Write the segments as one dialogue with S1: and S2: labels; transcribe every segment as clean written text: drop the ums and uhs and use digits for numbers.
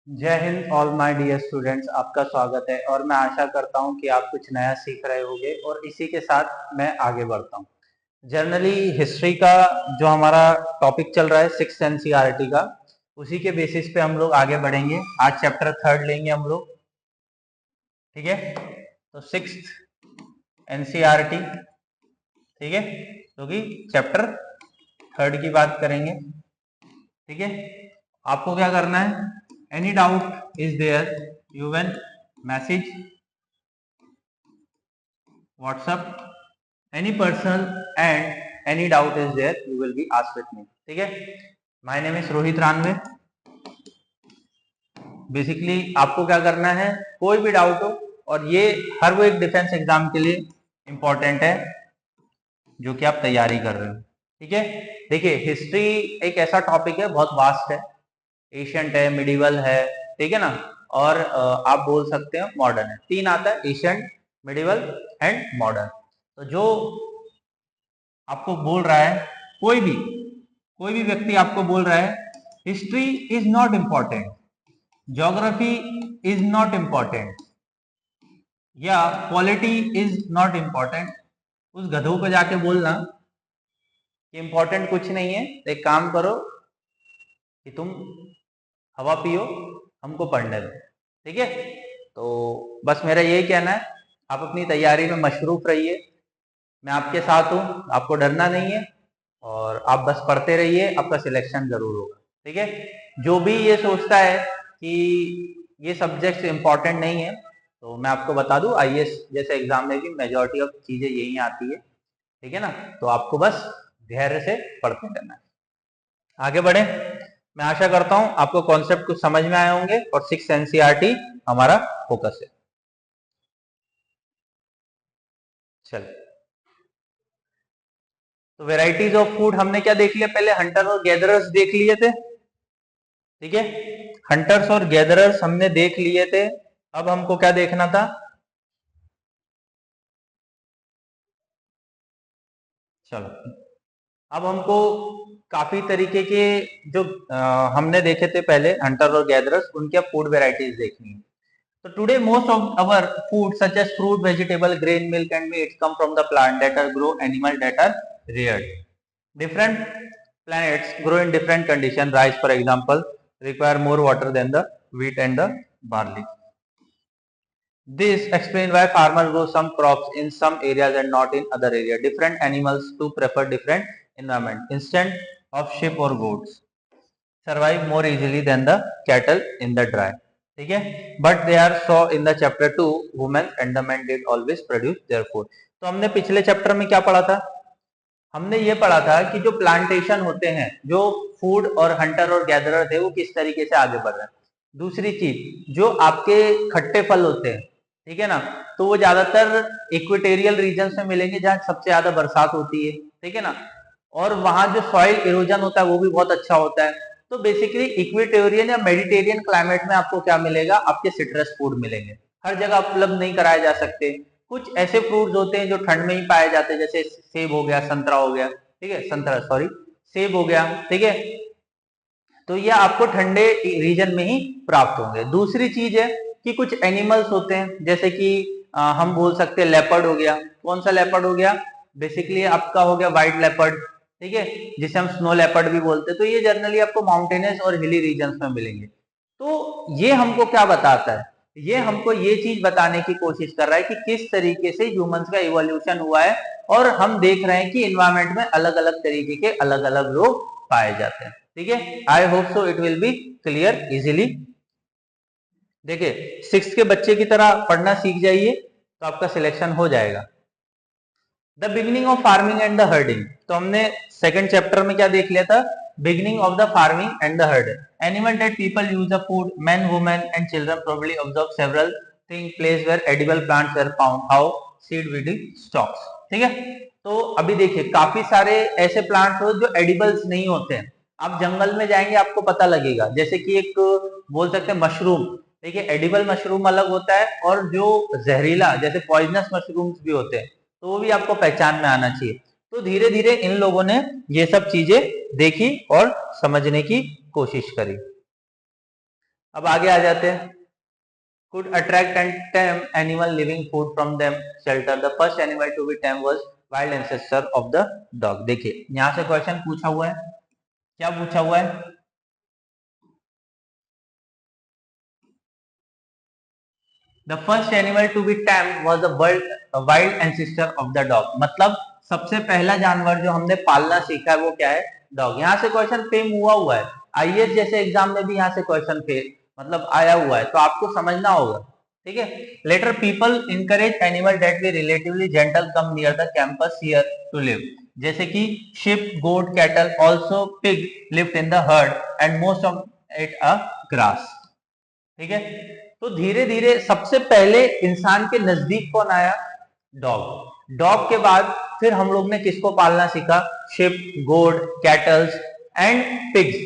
S1: जय Hind all my dear students, आपका स्वागत है और मैं आशा करता हूं कि आप कुछ नया सीख रहे होंगे और इसी के साथ मैं आगे बढ़ता हूं। जनरली हिस्ट्री का जो हमारा टॉपिक चल रहा है सिक्स एनसीईआरटी का, उसी के बेसिस पे हम लोग आगे बढ़ेंगे। आज चैप्टर थर्ड लेंगे हम लोग, ठीक है। तो सिक्स एनसीईआरटी, ठीक है, तो कि चैप्टर थर्ड की बात करेंगे, ठीक है। आपको क्या करना है, any doubt is there you can message WhatsApp any person and any doubt is there you will be asked with me, ठीक है। My name is Rohit रानवे। Basically आपको क्या करना है, कोई भी डाउट हो, और ये हर वो एक डिफेंस एग्जाम के लिए इंपॉर्टेंट है जो कि आप तैयारी कर रहे हो, ठीक है। देखिए हिस्ट्री एक ऐसा टॉपिक है, बहुत वास्ट है, एशियंट है, मिडिवल है, ठीक है ना, और आप बोल सकते हो मॉडर्न है। तीन आता है, एशियंट, मिडिवल एंड मॉडर्न। तो जो आपको बोल रहा है, कोई भी व्यक्ति आपको बोल रहा है history is not important, geography is not important, या पॉलिटी इज नॉट इंपॉर्टेंट, उस गधों को जाके बोलना कि इंपॉर्टेंट कुछ नहीं है, तो एक काम करो कि तुम हवा पियो, हमको पढ़ने दो, ठीक है। तो बस मेरा यही कहना है, आप अपनी तैयारी में मशरूफ रहिए, मैं आपके साथ हूं, आपको डरना नहीं है, और आप बस पढ़ते रहिए, आपका सिलेक्शन जरूर होगा, ठीक है। जो भी ये सोचता है कि ये सब्जेक्ट इंपॉर्टेंट नहीं है, तो मैं आपको बता दूं आईएएस जैसे एग्जाम में भी मेजॉरिटी ऑफ चीजें यही आती है, ठीक है ना। तो आपको बस धैर्य से पढ़ते रहना है। आगे बढ़े, मैं आशा करता हूं आपको कॉन्सेप्ट कुछ समझ में आए होंगे और सिक्स एनसीईआरटी हमारा फोकस है। चलिए, तो वेराइटीज ऑफ फूड हमने क्या देख लिया, पहले हंटर और गैदरर्स देख लिए थे, ठीक है। हंटर्स और गैदरर्स हमने देख लिए थे। अब हमको क्या देखना था, चलो अब हमको काफी तरीके के जो हमने देखे थे पहले हंटर और गैदरर्स, उनके अब फूड वेराइटीज देखनी है। So today most of our food such as fruit, vegetable, grain, milk and meat come from the plant that are grow animal that are reared. Different planets grow in different conditions. Rice for example require more water than the wheat and the barley. This explains why farmers grow some crops in some areas and not in other areas. Different animals to prefer different environment. Instead of sheep or goats survive more easily than the cattle in the dry. ठीक है, but they are saw in the chapter 2 women and the man did always produce their food. तो हमने पिछले chapter में क्या पढ़ा था, हमने ये पढ़ा था कि जो प्लांटेशन होते हैं, जो फूड और हंटर और गैदरर थे, वो किस तरीके से आगे बढ़ रहे हैं। दूसरी चीज, जो आपके खट्टे फल होते हैं, ठीक है ना, तो वो ज्यादातर इक्वेटेरियल रीजन में मिलेंगे जहाँ सबसे ज्यादा बरसात होती है, ठीक है ना, और वहां जो सॉइल इरोजन होता है वो भी बहुत अच्छा होता है। तो बेसिकली इक्वेटोरियन या मेडिटेरियन क्लाइमेट में आपको क्या मिलेगा, आपके सिट्रस फूड मिलेंगे। हर जगह उपलब्ध नहीं कराए जा सकते, कुछ ऐसे फ्रूट्स होते हैं जो ठंड में ही पाए जाते हैं, जैसे सेब हो गया, संतरा हो गया, ठीक है, संतरा सॉरी, सेब हो गया, ठीक है। तो ये आपको ठंडे रीजन में ही प्राप्त होंगे। दूसरी चीज है कि कुछ एनिमल्स होते हैं, जैसे कि हम बोल सकते हैं लेपर्ड हो गया। कौन सा लेपर्ड हो गया, बेसिकली आपका हो गया व्हाइट लेपर्ड, ठीक है, जिसे हम स्नो लेपर्ड भी बोलते हैं। तो ये जनरली आपको माउंटेनस और हिली रीजन में मिलेंगे। तो ये हमको क्या बताता है, ये हमको ये चीज बताने की कोशिश कर रहा है कि किस तरीके से ह्यूमंस का इवोल्यूशन हुआ है, और हम देख रहे हैं कि इन्वायरमेंट में अलग अलग तरीके के अलग अलग लोग पाए जाते हैं, ठीक है। I hope so it will be clear easily. देखिए सिक्स के बच्चे की तरह पढ़ना सीख जाइए, तो आपका सिलेक्शन हो जाएगा। The beginning of farming and the herding, तो हमने सेकंड चैप्टर में क्या देख लिया था, beginning of the farming and the herding. Animal that people use the food, men women and children probably observe several thing place where edible plants were found, how seed weeding stalks, ठीक है। तो अभी देखिए काफी सारे ऐसे plants हो जो एडिबल्स नहीं होते हैं, आप जंगल में जाएंगे आपको पता लगेगा, जैसे कि एक बोल सकते हैं मशरूम, देखिए एडिबल मशरूम अलग होता है, और जो जहरीला जैसे पॉइजनस मशरूम्स भी होते हैं, तो वो भी आपको पहचान में आना चाहिए। तो धीरे धीरे इन लोगों ने ये सब चीजें देखी और समझने की कोशिश करी। अब आगे आ जाते हैं। could attract and tame animal living food from them shelter. The first animal to be tamed was wild ancestor of the dog. देखिए यहाँ से क्वेश्चन पूछा हुआ है, क्या पूछा हुआ है? The first animal to be tamed was the wild ancestor of the dog. मतलब सबसे पहला जानवर जो हमने पालना सीखा है वो क्या है? डॉग। यहाँ से क्वेश्चन फेम हुआ है, आईएएस जैसे एग्जाम में भी यहाँ से क्वेश्चन मतलब आया हुआ है, तो आपको समझना होगा। ठीक है। Later people encourage animal that be relatively gentle come near the campus here to live, जैसे कि sheep, goat, cattle, also pig lived in the herd and most of it a grass. ठीक है। तो धीरे धीरे सबसे पहले इंसान के नजदीक कौन आया? डॉग। डॉग के बाद फिर हम लोग ने किसको पालना सीखा? शिप, गोड, कैटल्स एंड पिग्स,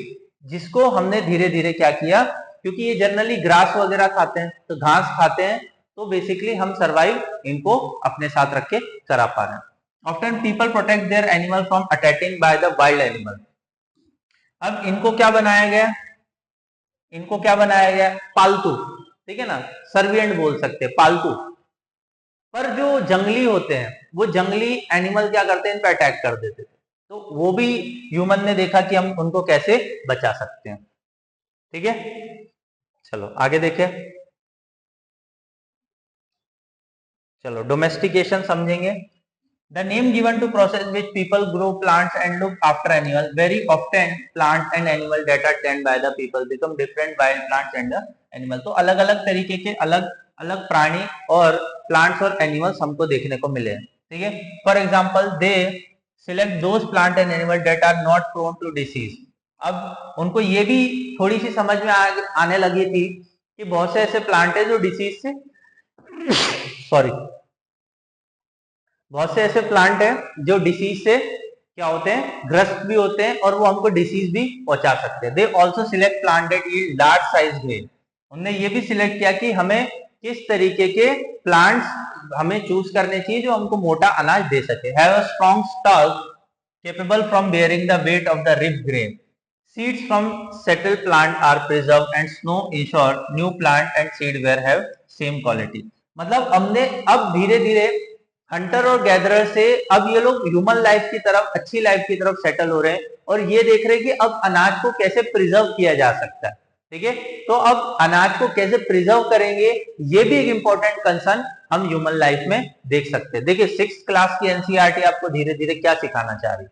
S1: जिसको हमने धीरे धीरे क्या किया, क्योंकि ये जनरली ग्रास वगैरह खाते हैं, तो घास खाते हैं, तो बेसिकली हम सरवाइव इनको अपने साथ रख के करा पा रहे हैं। Often people protect their animal from attacking by the wild animal. अब इनको क्या बनाया गया? इनको क्या बनाया गया? पालतू। ठीक है ना, सर्विएंट बोल सकते हैं, पालतू। पर जो जंगली होते हैं वो जंगली एनिमल क्या करते हैं? इन पर अटैक कर देते थे, तो वो भी ह्यूमन ने देखा कि हम उनको कैसे बचा सकते हैं। ठीक है, चलो आगे देखें। चलो डोमेस्टिकेशन समझेंगे। The name given to process which people grow plants and look after animals. Very often plants and animals that are tended by the people become different wild plants and the animal. तो अलग अलग तरीके के अलग अलग प्राणी और plants और एनिमल्स हमको देखने को मिले हैं। ठीक है। For example they select those plant and animal that are not prone to disease. अब उनको ये भी थोड़ी सी समझ में आने लगी थी कि बहुत से ऐसे प्लांट है जो डिसीज से सॉरी बहुत से ऐसे प्लांट हैं जो डिसीज से क्या होते हैं? ग्रस्त भी होते हैं और वो हमको डिसीज भी पहुंचा सकते हैं। They also select plant that yield large size grain. उन्होंने ये भी सिलेक्ट किया कि हमें किस तरीके के प्लांट्स हमें चूज करने चाहिए जो हमको मोटा अनाज दे सके। Have a strong stock capable from bearing the weight of the ripe grain. Seeds from settled plant are preserved and snow ensure new plant and seed ware have same quality. मतलब हमने अब धीरे धीरे हंटर और gatherer से अब ये लोग ह्यूमन लाइफ की तरफ, अच्छी लाइफ की तरफ सेटल हो रहे हैं और ये देख रहे हैं कि अब अनाज को कैसे प्रिजर्व किया जा सकता है। ठीक है, तो अब अनाज को कैसे प्रिजर्व करेंगे ये भी एक इंपॉर्टेंट कंसर्न हम ह्यूमन लाइफ में देख सकते हैं। देखिए 6th क्लास की एनसीईआरटी आपको धीरे धीरे क्या सिखाना चाह रही है?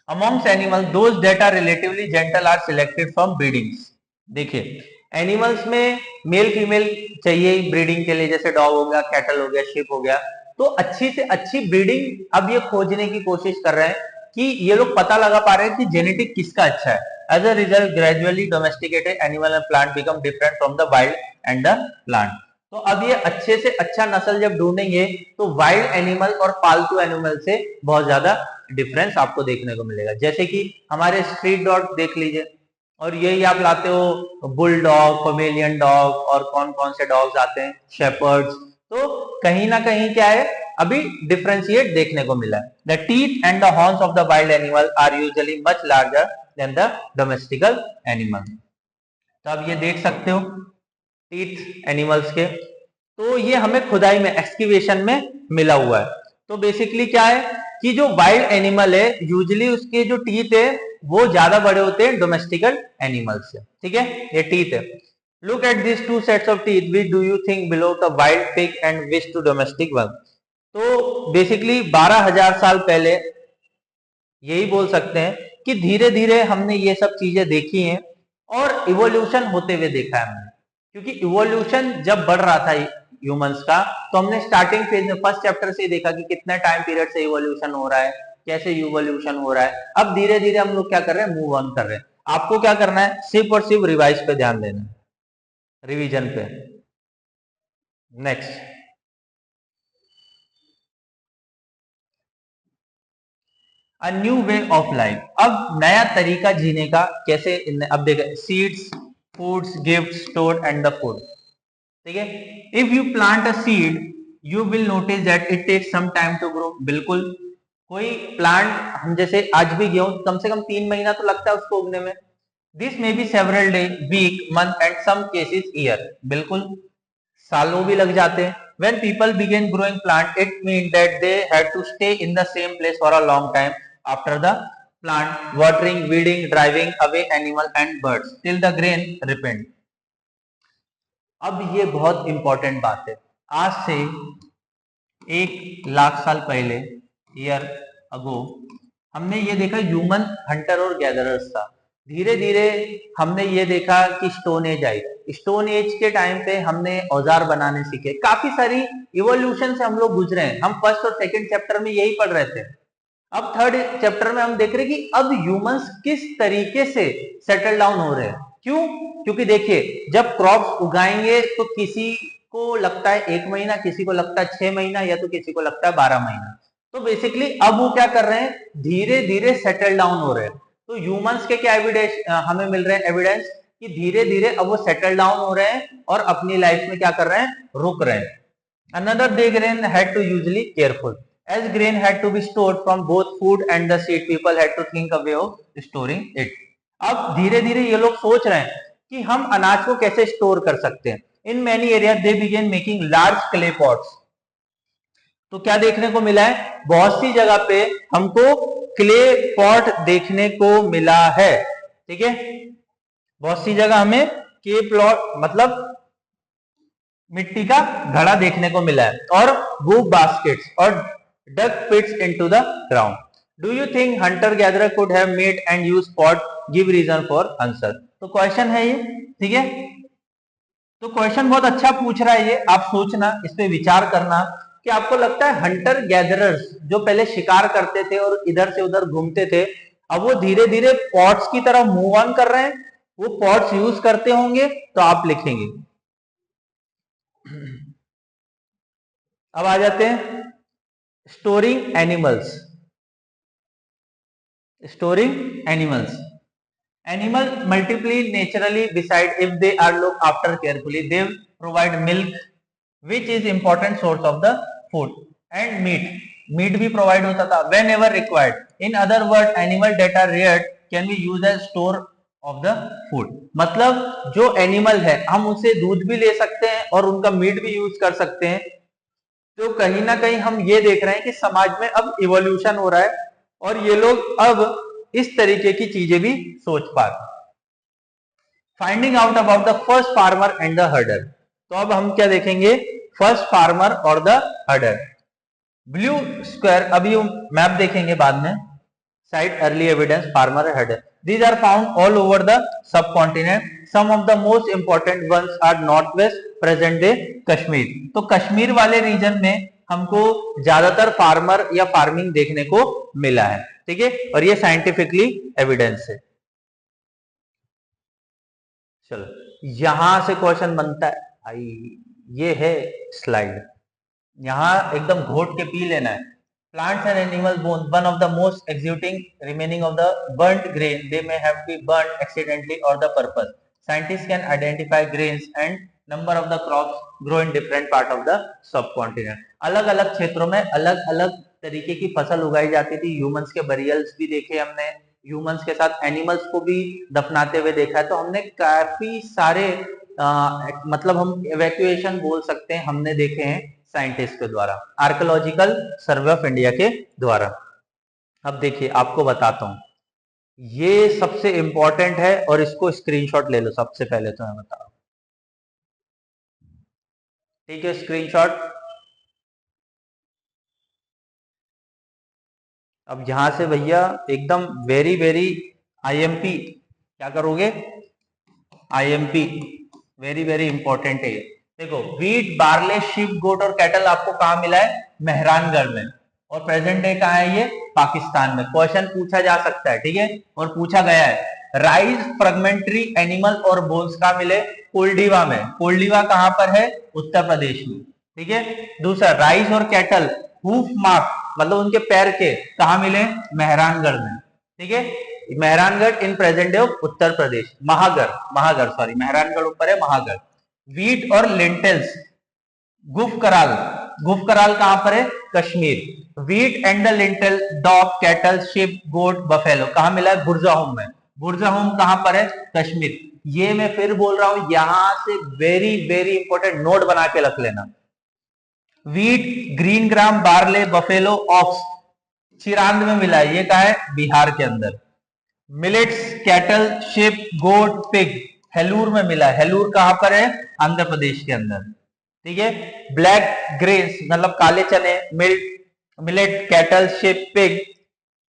S1: Amongst animal those that are relatively gentle are selected from breedings. देखिए एनिमल्स में मेल फीमेल चाहिए ब्रीडिंग के लिए, जैसे डॉग हो गया, कैटल हो गया, शिप हो गया, तो अच्छी से अच्छी ब्रीडिंग अब ये खोजने की कोशिश कर रहे हैं कि ये लोग पता लगा पा रहे हैं कि जेनेटिक किसका अच्छा है। As a result gradually domesticated animal and plant become different from the wild and the plant. तो अब ये अच्छे से अच्छा नस्ल जब ढूंढेंगे तो वाइल्ड एनिमल और पालतू एनिमल से बहुत ज्यादा डिफरेंस आपको देखने को मिलेगा। जैसे कि हमारे स्ट्रीट डॉग देख लीजिए, और यही आप लाते हो बुल डॉग, पोमेलियन डॉग और कौन कौन से डॉग्स आते हैं, शेपर्ड्स, तो कहीं ना कहीं क्या है, अभी डिफरेंशिएट देखने को मिला है। The teeth and the horns of the wild animal are usually much larger than the domestical animal. तो आप ये देख सकते हो टीथ एनिमल्स के, तो ये हमें खुदाई में, एक्सकीवेशन में मिला हुआ है। तो बेसिकली क्या है कि जो वाइल्ड एनिमल है यूजुअली उसके जो टीथ है वो ज्यादा बड़े होते हैं डोमेस्टिकल एनिमल से। ठीक है, ये टीथ है। Look at this two sets of teeth, which do you think belong to wild pig and which to domestic one. तो बेसिकली 12,000 साल पहले यही बोल सकते हैं कि धीरे धीरे हमने ये सब चीजें देखी हैं और इवोल्यूशन होते हुए देखा है हमने, क्योंकि इवोल्यूशन जब बढ़ रहा था ह्यूमंस का, तो हमने स्टार्टिंग फेज में फर्स्ट चैप्टर से ही देखा कि कितना टाइम पीरियड से इवोल्यूशन हो रहा है, कैसे इवोल्यूशन हो रहा है। अब धीरे धीरे हम लोग क्या कर रहे हैं, मूव ऑन कर रहे हैं। आपको क्या करना है, सिर्फ और सिर्फ रिवाइज पे ध्यान देना है, रिवीजन पे। Next, a new way of life. अब नया तरीका जीने का, कैसे अब देखिए seeds, foods, gift, store and the food. ठीक है, if you plant a seed you will notice that it takes some time to grow. बिल्कुल, कोई प्लांट हम जैसे आज भी गेहूं, कम से कम 3 महीना तो लगता है उसको उगने में। This may be several day, week, month and some cases year. बिल्कुल सालों भी लग जाते हैं। When people begin growing plant, it means that they had to stay in the same place for a long time after the plant, watering, weeding, driving away animal and birds till the grain ripened. अब ये बहुत important बात है। आज से 1 लाख साल पहले, year ago, हमने ये देखा ह्यूमन हंटर और गैदरर्स था। धीरे धीरे हमने ये देखा कि स्टोन एज आई। स्टोन एज के टाइम पे हमने औजार बनाने सीखे। काफी सारी इवोल्यूशन से हम लोग गुजरे हैं। हम फर्स्ट और सेकंड चैप्टर में यही पढ़ रहे थे। अब थर्ड चैप्टर में हम देख रहे हैं कि अब ह्यूमंस किस तरीके से सेटल डाउन हो रहे हैं। क्यों? क्योंकि देखिए, जब क्रॉप्स उगाएंगे तो किसी को लगता है 1 महीना, किसी को लगता है 6 महीना, या तो किसी को लगता है 12 महीना। तो बेसिकली अब वो क्या कर रहे हैं, धीरे धीरे सेटल डाउन हो रहे हैं। तो ह्यूमंस के क्या एविडेंस हमें मिल रहे हैं, एविडेंस कि धीरे धीरे अब वो सेटल डाउन हो रहे हैं और अपनी लाइफ में क्या कर रहे हैं, रुक रहे हैं। Another day grain had to usually careful. As grain had to be stored from both food and the seed, people had to think a way of storing it. अब धीरे धीरे ये लोग सोच रहे हैं कि हम अनाज को कैसे स्टोर कर सकते हैं। In many areas they began making large clay pots. तो क्या देखने को मिला है, बहुत सी जगह पे हमको क्ले पॉट देखने को मिला है। ठीक है, बहुत सी जगह हमें क्ले प्लॉट मतलब मिट्टी का घड़ा देखने को मिला है, और वो बास्केट्स और dug pits into the ground. Do you think hunter gatherer could have made and use pot? Give reason for answer. तो क्वेश्चन है ये, ठीक है। तो क्वेश्चन बहुत अच्छा पूछ रहा है ये, आप सोचना, इस पे विचार करना कि आपको लगता है हंटर गैदरर्स जो पहले शिकार करते थे और इधर से उधर घूमते थे, अब वो धीरे धीरे पॉट्स की तरफ मूव ऑन कर रहे हैं, वो पॉट्स यूज करते होंगे? तो आप लिखेंगे। अब आ जाते हैं storing animals. Storing animals, animal multiply naturally beside if they are looked after carefully. They provide milk which is important source of the food, and meat भी provide होता था whenever required. In other words, animal that are reared can be used as store of the food. मतलब जो animal है हम उससे दूध भी ले सकते हैं और उनका मीट भी यूज कर सकते हैं। तो कहीं ना कहीं हम ये देख रहे हैं कि समाज में अब इवोल्यूशन हो रहा है और ये लोग अब इस तरीके की चीजें भी सोच पा रहे। Finding out about the first farmer and the हर्डर। तो अब हम क्या देखेंगे, फर्स्ट फार्मर और द हर्डर। ब्लू स्क्वायर, अभी मैप देखेंगे बाद में। Site early evidence farmer and हर्डर, these are found all over the subcontinent. Some of the most important ones are northwest present day Kashmir. तो कश्मीर वाले रीजन में हमको ज्यादातर फार्मर या फार्मिंग देखने को मिला है। ठीक है, और ये साइंटिफिकली एविडेंस है। चलो यहां से क्वेश्चन बनता है, आई ये है स्लाइड, यहां एकदम घोट के पी लेना है। Plants and animal bones, one of the most exciting remaining of the burnt grain, they may have been burnt accidentally or the purpose. Scientists can identify grains and number of the crops grow in different part of the subcontinent. अलग अलग क्षेत्रों में अलग अलग तरीके की फसल उगाई जाती थी। ह्यूमंस के बरियल्स भी देखे हमने, ह्यूमंस के साथ एनिमल्स को भी दफनाते हुए देखा है। तो हमने काफी सारे मतलब हम इवैक्यूएशन बोल सकते हैं, हमने देखे हैं साइंटिस्ट के द्वारा, आर्कियोलॉजिकल सर्वे ऑफ इंडिया के द्वारा। अब देखिए आपको बताता हूं, ये सबसे इंपॉर्टेंट है और इसको स्क्रीनशॉट ले लो सबसे पहले, तो मैं बता रहा हूं। ठीक है, स्क्रीनशॉट। अब यहां से भैया एकदम वेरी वेरी आईएमपी क्या करोगे, आईएमपी वेरी वेरी इंपॉर्टेंट है। देखो व्हीट, बार्ले, शीप, गोट और कैटल आपको कहां मिला है, मेहरानगढ़ में, और प्रेजेंट डे कहां है, ये पाकिस्तान में। क्वेश्चन पूछा जा सकता है, ठीक है, और पूछा गया है। राइस, फ्रेगमेंटरी एनिमल और बोन्स कहां मिले, कोल्डिवा में। कोल्डिवा कहां पर है, उत्तर प्रदेश में। ठीक है, दूसरा राइस और कैटल, हूफ मार्क मतलब उनके पैर के, कहां मिले, मेहरानगढ़ में। ठीक है, Mehrangarh in present day of Uttar Pradesh. Mahagarh sorry, Mehrangarh ऊपर है, महागढ़। वीट और लेंटेल्स, गुफकराल, गुफकराल कहां पर है, Kashmir. Wheat and the lentil, dog, cattle, sheep, goat, buffalo कहां मिला है, गुरजाहोम में। बुर्ज़होम कहां पर है? कश्मीर। ये मैं फिर बोल रहा हूं, यहां से वेरी वेरी इंपॉर्टेंट नोट बना के रख लेना। Wheat, green gram, barley, buffalo, ox Chirand में मिला है, ये कहा है? बिहार के अंदर। Millets, cattle, sheep, goat, pig Hallur में मिला है। हेलूर कहां पर है? आंध्र प्रदेश के अंदर। ठीक है। ब्लैक ग्रेन्स मतलब काले चने, मिलेट, कैटल, शिप, पिग,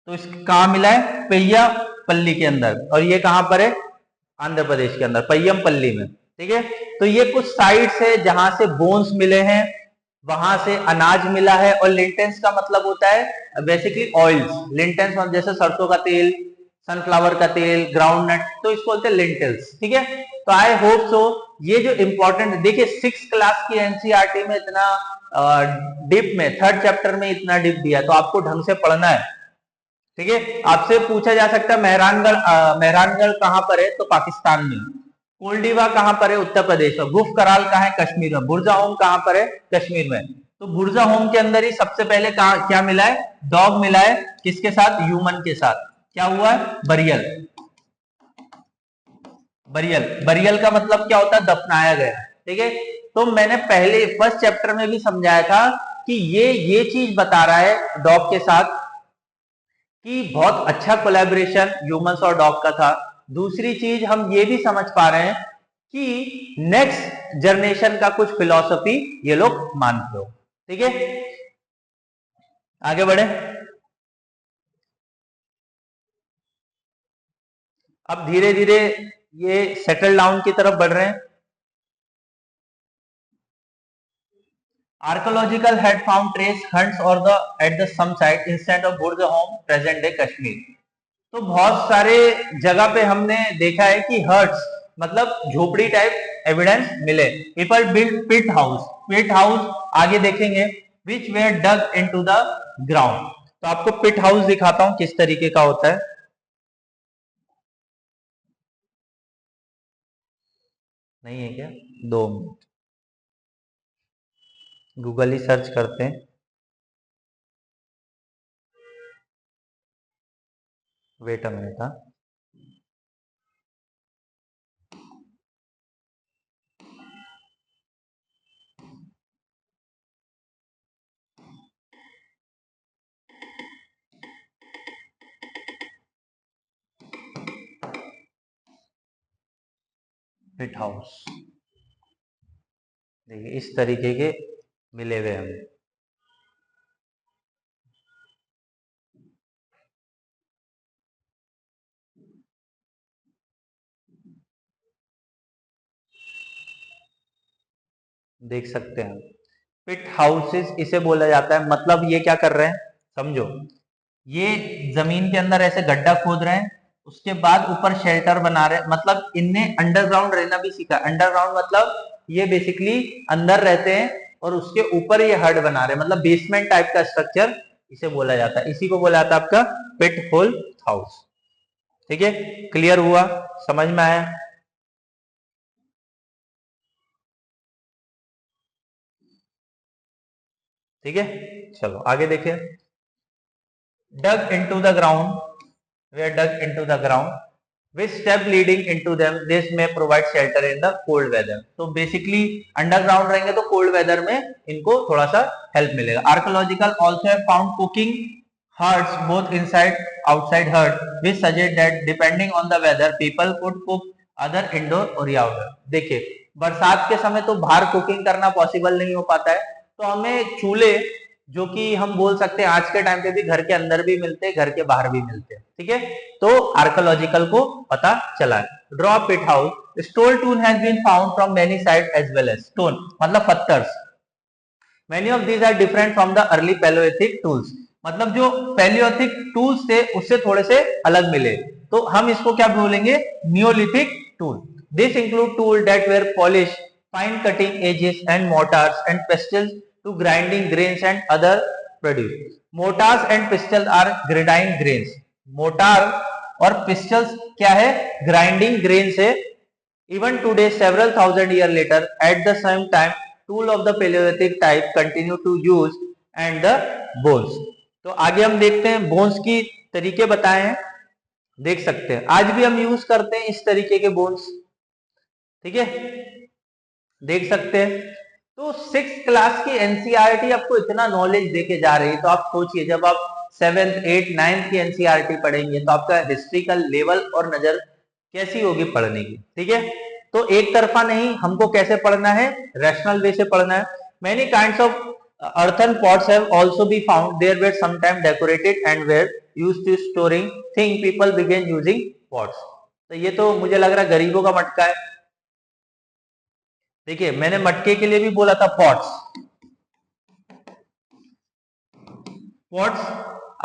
S1: तो इसका कहां मिला है? पहिया पल्ली के अंदर। और ये कहां पर है? आंध्र प्रदेश के अंदर, पय्यम पल्ली में। ठीक है। तो ये कुछ साइट्स है जहां से बोन्स मिले हैं, वहां से अनाज मिला है। और लिंटेंस का मतलब होता है बेसिकली ऑयल्स। लिंटेंस मतलब जैसे सरसों का तेल, सनफ्लावर का तेल, ग्राउंड नट, तो इसको बोलते हैं लिंटल्स। ठीक है। तो आई होप सो ये जो इंपॉर्टेंट, देखिए 6 क्लास की एनसीईआरटी में इतना डिप में, 3rd चैप्टर में इतना डिप दिया, तो आपको ढंग से पढ़ना है। ठीक है। आपसे पूछा जा सकता है मेहरानगढ़ कहां पर है? तो पाकिस्तान में। कोल्डीवा कहां पर है? उत्तर प्रदेश में। गुफ कराल कहां है? कश्मीर में। बुर्ज़होम कहां पर है? कश्मीर में। तो बुर्ज़होम के अंदर ही सबसे पहले क्या मिला है? डॉग मिला है। किसके साथ? ह्यूमन के साथ। क्या हुआ है? बरियल। बरियल, बरियल का मतलब क्या होता है? दफनाया गया। ठीक है। तो मैंने पहले 1st चैप्टर में भी समझाया था कि ये चीज बता रहा है डॉग के साथ कि बहुत अच्छा कोलैबोरेशन ह्यूमंस और डॉग का था। दूसरी चीज हम ये भी समझ पा रहे हैं कि नेक्स्ट जनरेशन का कुछ फिलॉसफी ये लोग मानते हो। ठीक है। आगे बढ़े। अब धीरे धीरे ये सेटल डाउन की तरफ बढ़ रहे हैं। Archaeological had found trace hunts or the at the some site instead of Burzahom present day Kashmir। तो बहुत सारे जगह पे हमने देखा है कि हर्ट्स मतलब झोपड़ी टाइप एविडेंस मिले। People build pit house, pit house आगे देखेंगे, which were dug into the ground. तो आपको पिट हाउस दिखाता हूं किस तरीके का होता है। नहीं है क्या? 2 मिनट, गूगल ही सर्च करते हैं। Wait a minute. हाँ, पिट हाउस देखिए इस तरीके के मिले हुए हमें। देख सकते हैं। पिट हाउसेस इसे बोला जाता है। मतलब ये क्या कर रहे हैं समझो, ये जमीन के अंदर ऐसे गड्ढा खोद रहे हैं, उसके बाद ऊपर शेल्टर बना रहे हैं। मतलब इनने अंडरग्राउंड रहना भी सीखा। अंडरग्राउंड मतलब ये बेसिकली अंदर रहते हैं और उसके ऊपर ये हट बना रहे हैं, मतलब बेसमेंट टाइप का स्ट्रक्चर इसे बोला जाता है। इसी को बोला जाता है आपका पिट होल हाउस। ठीक है। क्लियर हुआ? समझ में आया? ठीक है। चलो आगे देखिए। Dug into the ground, they dug into the ground with step leading into them, this may provide shelter in the cold weather। तो बेसिकली अंडरग्राउंड रहेंगे तो कोल्ड वेदर में इनको थोड़ा सा हेल्प मिलेगा। Archaeological also have found cooking hearths both inside outside hearth, which suggest that depending on the weather people could cook other indoor और outdoor. देखिए बरसात के समय तो बाहर कुकिंग करना पॉसिबल नहीं हो पाता है, तो हमें चूल्हे जो कि हम बोल सकते हैं आज के टाइम पे भी घर के अंदर भी मिलते हैं, घर के बाहर भी मिलते हैं। ठीक है। तो आर्कोलॉजिकल को पता चला है। Draw pit house, stone tool has been found from many side as well as stone मतलब पत्थर्स। Many of these are different from the early palaeolithic tools. मतलब जो पैलियोलिथिक टूल्स थे उससे थोड़े से अलग मिले, तो हम इसको क्या बोलेंगे? Neolithic tool. This include tool that were polish, fine cutting edges and mortars and pestles to grinding grains and other produce. Mortars and pestle are grinding grains. Mortar और पिस्टल्स क्या है? ग्राइंडिंग ग्रेन से। Even today several thousand years later at the same time tool of the paleolithic type continue to use and the bones। तो आगे हम देखते हैं bones की तरीके बताए हैं। देख सकते हैं आज भी हम यूज करते हैं इस तरीके के बोन्स, ठीक है, देख सकते हैं। तो 6th क्लास की एनसीईआरटी आपको इतना नॉलेज देके जा रही है, तो आप सोचिए जब आप 7th 8th 9th की एनसीईआरटी पढ़ेंगे तो आपका हिस्ट्रिकल लेवल और नजर कैसी होगी पढ़ने की, ठीक है। तो एक तरफा नहीं, हमको कैसे पढ़ना है, रैशनल वे से पढ़ना है। Many kinds of earthen pots have also been found, they were sometimes decorated and were used to storing things, people began using pots। तो ये तो मुझे लग रहा है गरीबों का मटका है। देखिए मैंने मटके के लिए भी बोला था पॉट्स, पॉट्स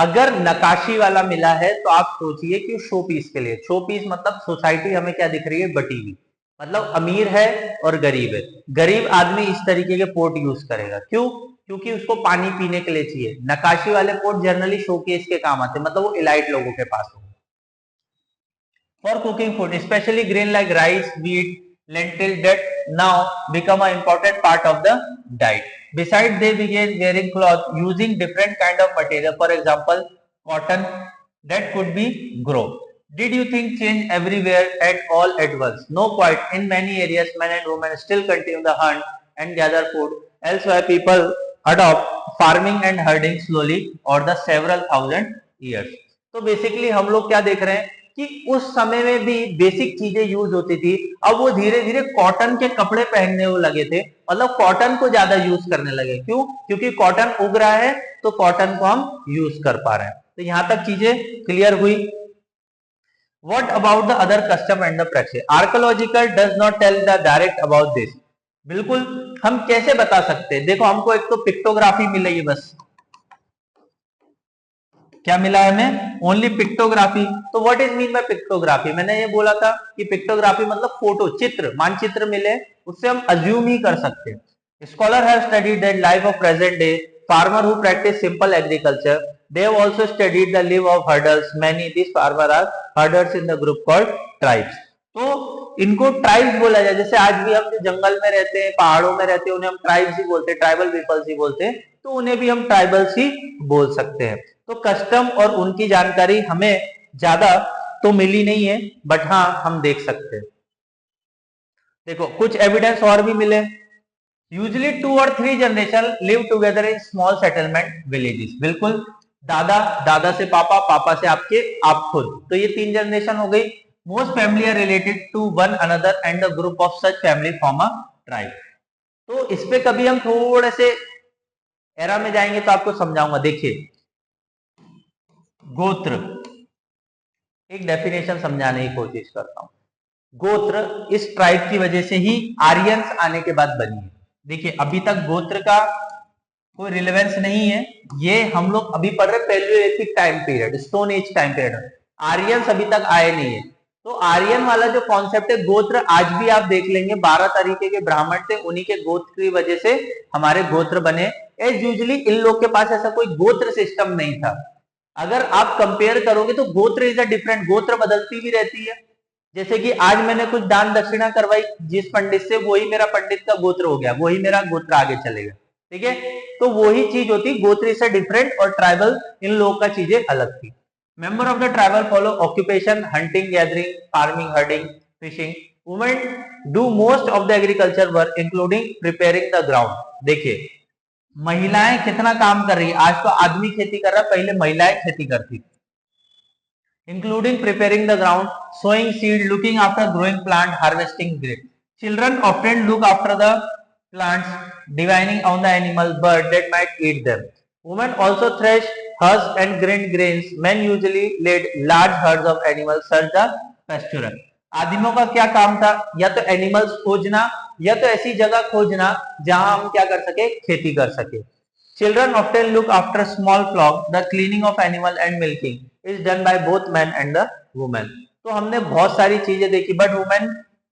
S1: अगर नकाशी वाला मिला है तो आप सोचिए कि शो पीस के लिए, शो पीस मतलब सोसाइटी हमें क्या दिख रही है, बटी हुई, मतलब अमीर है और गरीब है। गरीब आदमी इस तरीके के पोट यूज करेगा, क्यों, क्योंकि उसको पानी पीने के लिए चाहिए। नकाशी वाले पोट जनरली शोकेस के काम आते हैं, मतलब वो इलाइट लोगों के पास होंगे। For cooking food specially grain like rice, wheat, lentil that now become an important part of the diet. Besides, they began wearing cloth using different kind of material. For example, cotton that could be grown. Did you think change everywhere at all at once? No, quite. In many areas, men and women still continue the hunt and gather food. Elsewhere, people adopt farming and herding slowly over the several thousand years. तो basically हम लोग क्या देख रहे हैं कि उस समय में भी बेसिक चीजें यूज होती थी, अब वो धीरे धीरे कॉटन के कपड़े पहनने वो लगे थे, मतलब कॉटन को ज्यादा यूज करने लगे। क्यों, क्योंकि कॉटन उग रहा है तो कॉटन को हम यूज कर पा रहे हैं। तो यहां तक चीजें क्लियर हुई। What about the other custom and the practice? Archaeological does not tell the direct about this. बिल्कुल हम कैसे बता सकते हैं, देखो हमको एक तो पिक्टोग्राफी मिली है, बस क्या मिला है हमें, ओनली पिक्टोग्राफी। तो what is mean by pictography, मैंने ये बोला था कि पिक्टोग्राफी मतलब फोटो, चित्र, मानचित्र मिले, उससे हम अज्यूम ही कर सकते हैं। Scholar have studied the life of present day farmer who practise simple agriculture, they have also studied the live of herders, many this farmer are herders in the group called tribes. तो इनको tribes बोला जाए, जैसे आज भी हम जो जंगल में रहते हैं, पहाड़ों में रहते हैं, उन्हें हम ट्राइब्स ही बोलते हैं, ट्राइबल पीपल्स ही बोलते हैं, तो उन्हें भी हम ट्राइबल्स ही बोल सकते हैं। तो कस्टम और उनकी जानकारी हमें ज्यादा तो मिली नहीं है, बट हाँ हम देख सकते हैं। देखो कुछ एविडेंस और भी मिले। यूजली 2 और 3 generation live together in small settlement villages. बिल्कुल, दादा, दादा से पापा, पापा से आपके, आप खुद, तो ये 3 जनरेशन हो गई। Most family are related to one another and the group of such family form a tribe. तो इस पे कभी हम थोड़े से एरा में जाएंगे तो आपको समझाऊंगा। देखिए गोत्र, एक डेफिनेशन समझाने की कोशिश करता हूं। गोत्र इस ट्राइब की वजह से ही आर्यंस आने के बाद बनी है। देखिए अभी तक गोत्र का कोई रिलेवेंस नहीं है, ये हम लोग अभी पढ़ रहे Palaeolithic time period, stone age time period, Aryans अभी तक आए नहीं है। तो आर्यन वाला जो कॉन्सेप्ट है गोत्र, आज भी आप देख लेंगे 12 तरीके के ब्राह्मण थे, उन्हीं के गोत्र की वजह से हमारे गोत्र बने। एज यूजुअली इन लोग के पास ऐसा कोई गोत्र सिस्टम नहीं था। अगर आप कंपेयर करोगे तो गोत्र इज अ डिफरेंट, गोत्र बदलती भी रहती है। जैसे कि आज मैंने कुछ दान दक्षिणा करवाई जिस पंडित से, वही मेरा पंडित का गोत्र हो गया, वही मेरा गोत्र आगे चलेगा, ठीक है। तो वही चीज होती, गोत्र से डिफरेंट और ट्राइबल, इन लोगों का चीजें अलग थी। Member of the tribal follow occupation hunting, gathering, farming, herding, fishing. Women do most of the agriculture work including preparing the ground. देखिए महिलाएं कितना काम कर रही है, आज तो आदमी खेती कर रहा है, पहले महिलाएं खेती करती थी। Including preparing the ground, sowing seed, looking after growing plant, harvesting grain. Children often look after the plants, divining on the animal, bird that might eat them. Women also thresh, husk and grind grains. Men usually led large herds of animals, such the pasturer. आदिमों का क्या काम था, या तो animals खोजना या तो ऐसी जगह खोजना जहां हम क्या कर सके, खेती कर सके। Children often look after small flock. The cleaning of animal and milking is done by both men and the women. तो हमने बहुत सारी चीजें देखी, but women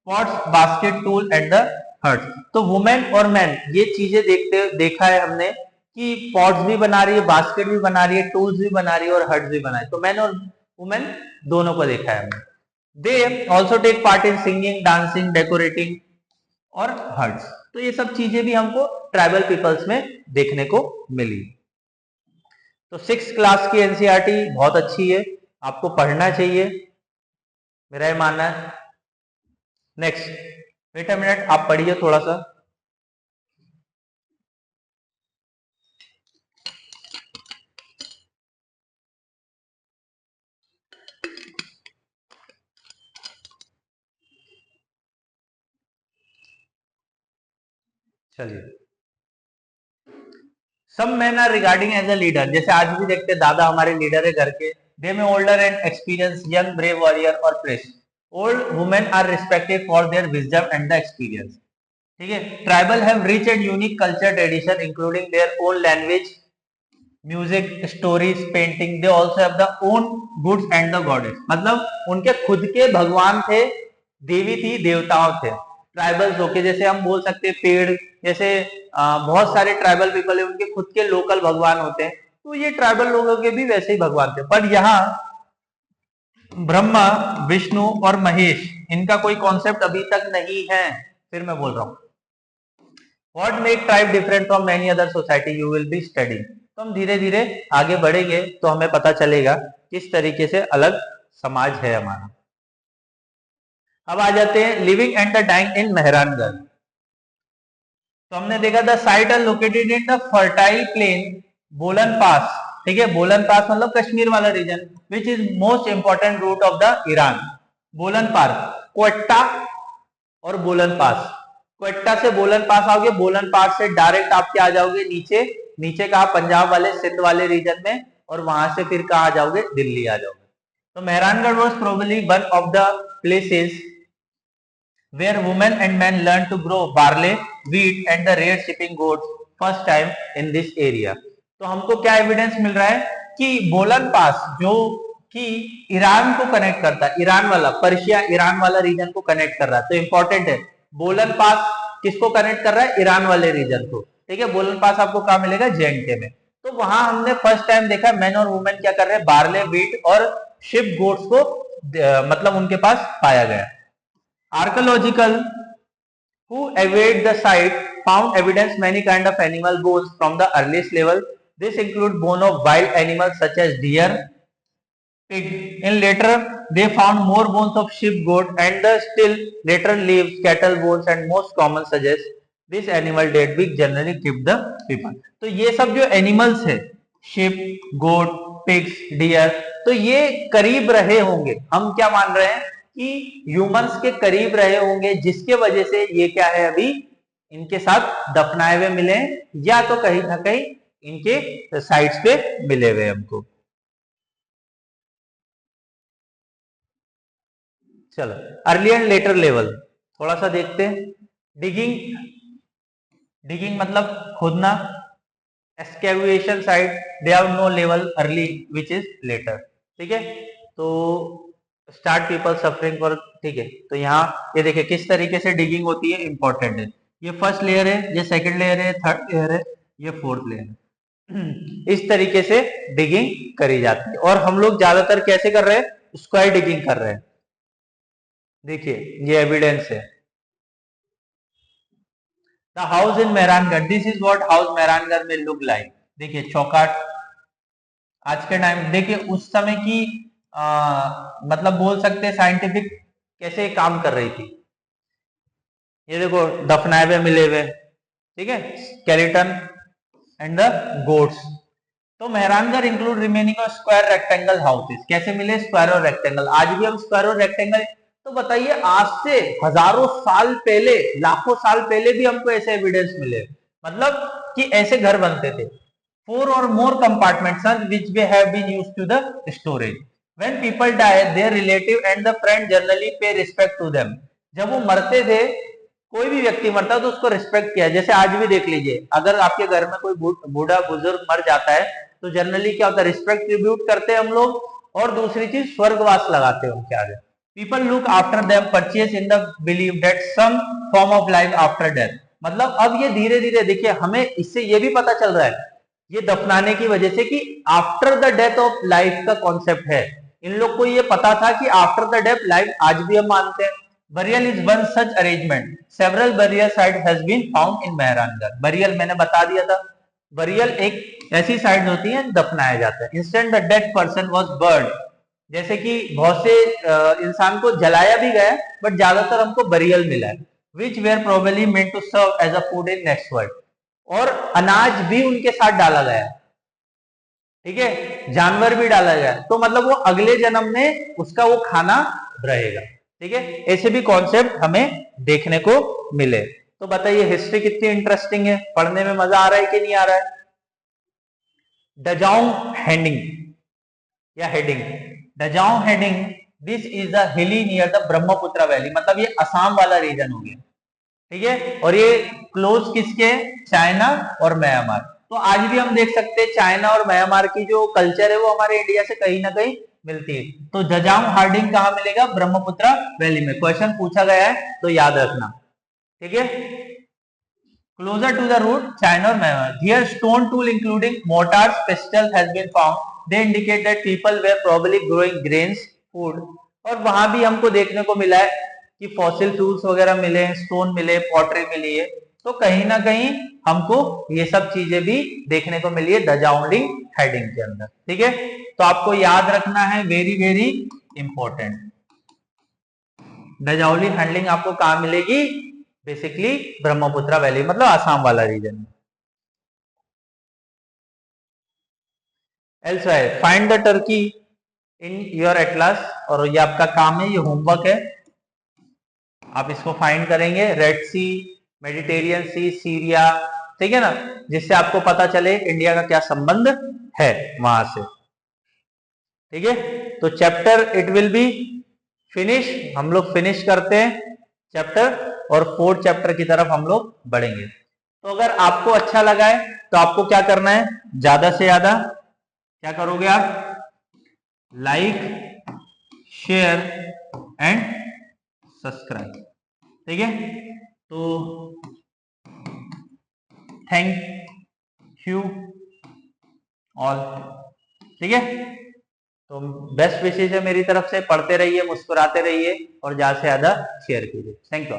S1: pots, basket, tool and the hut. तो वुमेन और मैन ये चीजें देखा है हमने कि पॉट्स भी बना रही है, बास्केट भी बना रही है, टूल्स भी बना रही है और हट्स भी बना रही है। तो मैन और वुमेन दोनों को देखा है हमने। They also take part in singing, dancing, decorating और हर्ट्स। तो ये सब चीजें भी हमको ट्राइबल पीपल्स में देखने को मिली। तो 6th क्लास की एनसीईआरटी बहुत अच्छी है, आपको पढ़ना चाहिए। मेरा ये मानना है। नेक्स्ट, वेट अ मिनट, आप पढ़िए थोड़ा सा। चलिए, some man are regarding as a leader, जैसे आज भी देखते हैं दादा हमारे लीडर है घर के। दे में older and experience young brave warrior और press. Old women are respected for their wisdom and the experience. ठीक है। Tribal have rich and unique culture tradition including their own language, music, stories, painting. They also have the own gods and the goddess, मतलब उनके खुद के भगवान थे, देवी थी, देवताओं थे। ट्राइबल्स होके, जैसे हम बोल सकते हैं पेड़, जैसे बहुत सारे ट्राइबल पीपल है, उनके खुद के लोकल भगवान होते हैं, तो ये ट्राइबल लोगों के भी वैसे ही भगवान थे। पर यहाँ ब्रह्मा, विष्णु और महेश, इनका कोई कॉन्सेप्ट अभी तक नहीं है। फिर मैं बोल रहा हूँ, What make tribe different from many other society you will be studying। तो हम धीरे धीरे आगे बढ़ेंगे तो हमें पता चलेगा किस तरीके से अलग समाज है हमारा। अब आ जाते हैं living and the dying in Mehrangarh. तो हमने देखा the site are located in the fertile plain Bolan pass. ठीक है, बोलन पास मतलब कश्मीर वाला region, which is most important route of the Iran. Bolan pass, Quetta और बोलन पास। क्वेट्टा से बोलन पास आओगे, बोलन पास से डायरेक्ट आप क्या आ जाओगे नीचे, नीचे कहा पंजाब वाले सिंध वाले रीजन में, और वहां से फिर कहा आ जाओगे, दिल्ली आ जाओगे। तो Mehrangarh was probably one of the places where women and men learn to grow barley, wheat and the rare shipping goods first time in this area। तो हमको क्या एविडेंस मिल रहा है कि बोलन पास जो कि ईरान को कनेक्ट करता है, ईरान वाला, पर्शिया ईरान वाला रीजन को कनेक्ट कर रहा है। तो इंपॉर्टेंट है, बोलन पास किसको कनेक्ट कर रहा है, ईरान वाले रीजन को। ठीक है, बोलन पास आपको कहाँ मिलेगा, जेएंडके में। तो वहां हमने फर्स्ट टाइम देखा मैन और वुमेन क्या कर रहे हैं, बार्ले, व्हीट और शिप गोड्स को मतलब उनके पास पाया गया। Archaeological who evade the site found evidence many kind of animal bones from the earliest level. This include bone of wild animals such as deer, pig. In later they found more bones of sheep, goat and the still later leaves, cattle bones and most common suggest this animal dead week generally keep the people। तो ये सब जो animals है, sheep, goat, pigs, deer, तो ये करीब रहे होंगे। हम क्या मान रहे हैं कि ह्यूमंस के करीब रहे होंगे, जिसके वजह से ये क्या है, अभी इनके साथ दफनाए हुए मिले, या तो कहीं ना कहीं इनके साइड्स पे मिले हुए हमको। चलो, अर्ली एंड लेटर लेवल थोड़ा सा देखते हैं। डिगिंग, डिगिंग मतलब खोदना। Excavation site, they have no level early which is later. ठीक है, तो स्टार्ट पीपल सफरिंग फॉर। ठीक है, तो यहाँ ये देखिए किस तरीके से डिगिंग होती है, इंपॉर्टेंट है। ये फर्स्ट लेयर है, ये सेकंड लेयर है, थर्ड लेयर है, ये फोर्थ लेयर है। इस तरीके से डिगिंग करी जाती है। और हम लोग ज्यादातर कैसे कर रहे हैं, स्क्वायर डिगिंग कर रहे हैं। देखिए ये एविडेंस है। The house in Mehrangarh, this is what house Mehrangarh में लुक लाइक। देखिए चौकाट, आज के टाइम देखिए उस समय की मतलब बोल सकते हैं साइंटिफिक कैसे काम कर रही थी। ये देखो दफनाए हुए मिले हुए, ठीक है, स्केलेटन एंड द गोट्स। तो Mehrangarh include remaining of square rectangle houses. कैसे मिले, स्क्वायर और रेक्टेंगल। आज भी हम स्क्वायर और रेक्टेंगल, तो बताइए आज से हजारों साल पहले, लाखों साल पहले भी हमको ऐसे एविडेंस मिले, मतलब कि ऐसे घर बनते थे। 4 or more compartments which we have been used to the storage। When people die, their relative and the friend generally pay respect to them। जब वो मरते थे, कोई भी व्यक्ति मरता तो उसको रिस्पेक्ट किया। जैसे आज भी देख लीजिए, अगर आपके घर में कोई बूढ़ा बुजुर्ग मर जाता है तो जनरली क्या होता है, रिस्पेक्ट ट्रिब्यूट करते हैं हम लोग, और दूसरी चीज स्वर्गवास लगाते हैं उनके आगे। People look after them, purchase in the believe that some form of life after death. मतलब अब ये धीरे धीरे देखिए हमें इससे ये भी पता चल रहा है, ये दफनाने की वजह से, कि after the death of life का कॉन्सेप्ट है। इन लोग को ये पता था कि आफ्टर द डेथ लाइफ, आज भी हम मानते हैं। Burial is one such arrangement, several burial site has been found in Mehrangarh. Burial मैंने बता दिया था, बरियल एक ऐसी साइट होती है दफनाया जाता है। Instant the dead person was burned जैसे कि बहुत से इंसान को जलाया भी गया, बट ज्यादातर हमको बरियल मिला है, which were probably meant to serve as a food in next world. और अनाज भी उनके साथ डाला गया, ठीक है, जानवर भी डाला गया, तो मतलब वो अगले जन्म में उसका वो खाना रहेगा, ठीक है। ऐसे भी कॉन्सेप्ट हमें देखने को मिले। तो बताइए हिस्ट्री कितनी इंटरेस्टिंग है, पढ़ने में मजा आ रहा है कि नहीं आ रहा है। डजाउंग हेडिंग या Hading, Daojali Hading, this is a hilly near the Brahmaputra valley, मतलब ये असम वाला रीजन हो गया, ठीक है। और ये क्लोज किसके, चाइना और म्यांमार। तो आज भी हम देख सकते हैं चाइना और म्यांमार की जो कल्चर है वो हमारे इंडिया से कहीं ना कहीं मिलती है। तो जजांग हार्डिंग कहाँ मिलेगा, ब्रह्मपुत्र वैली में। क्वेश्चन पूछा गया है तो याद रखना, ठीक है। Closer to the root, China or Myanmar. Here, stone tool including mortars, pestles has been found. They indicate that people were probably growing grains, food. और वहां भी हमको देखने को मिला है कि फॉसिल टूल्स वगैरह मिले, स्टोन मिले, पॉटरी मिली है। तो कहीं ना कहीं हमको ये सब चीजें भी देखने को मिली है दजाउंडिंग हेडिंग के अंदर, ठीक है। तो आपको याद रखना है, very very important. Daojali Hading आपको कहां मिलेगी, बेसिकली ब्रह्मपुत्र वैली, मतलब आसाम वाला region. Elsewhere, find the Turkey in your atlas, और ये आपका काम है, ये होमवर्क है, आप इसको फाइंड करेंगे। रेड सी, मेडिटेरियन सी, सीरिया, ठीक है ना, जिससे आपको पता चले इंडिया का क्या संबंध है वहां से, ठीक है। तो chapter it will be finish, हम लोग फिनिश करते हैं चैप्टर, और 4th चैप्टर की तरफ हम लोग बढ़ेंगे। तो अगर आपको अच्छा लगा है तो आपको क्या करना है, ज्यादा से ज्यादा क्या करोगे आप, लाइक, शेयर एंड सब्सक्राइब, ठीक है। तो थैंक यू ऑल, ठीक है। तो बेस्ट विशेष है मेरी तरफ से, पढ़ते रहिए, मुस्कुराते रहिए और ज्यादा से ज्यादा शेयर कीजिए। Thank you.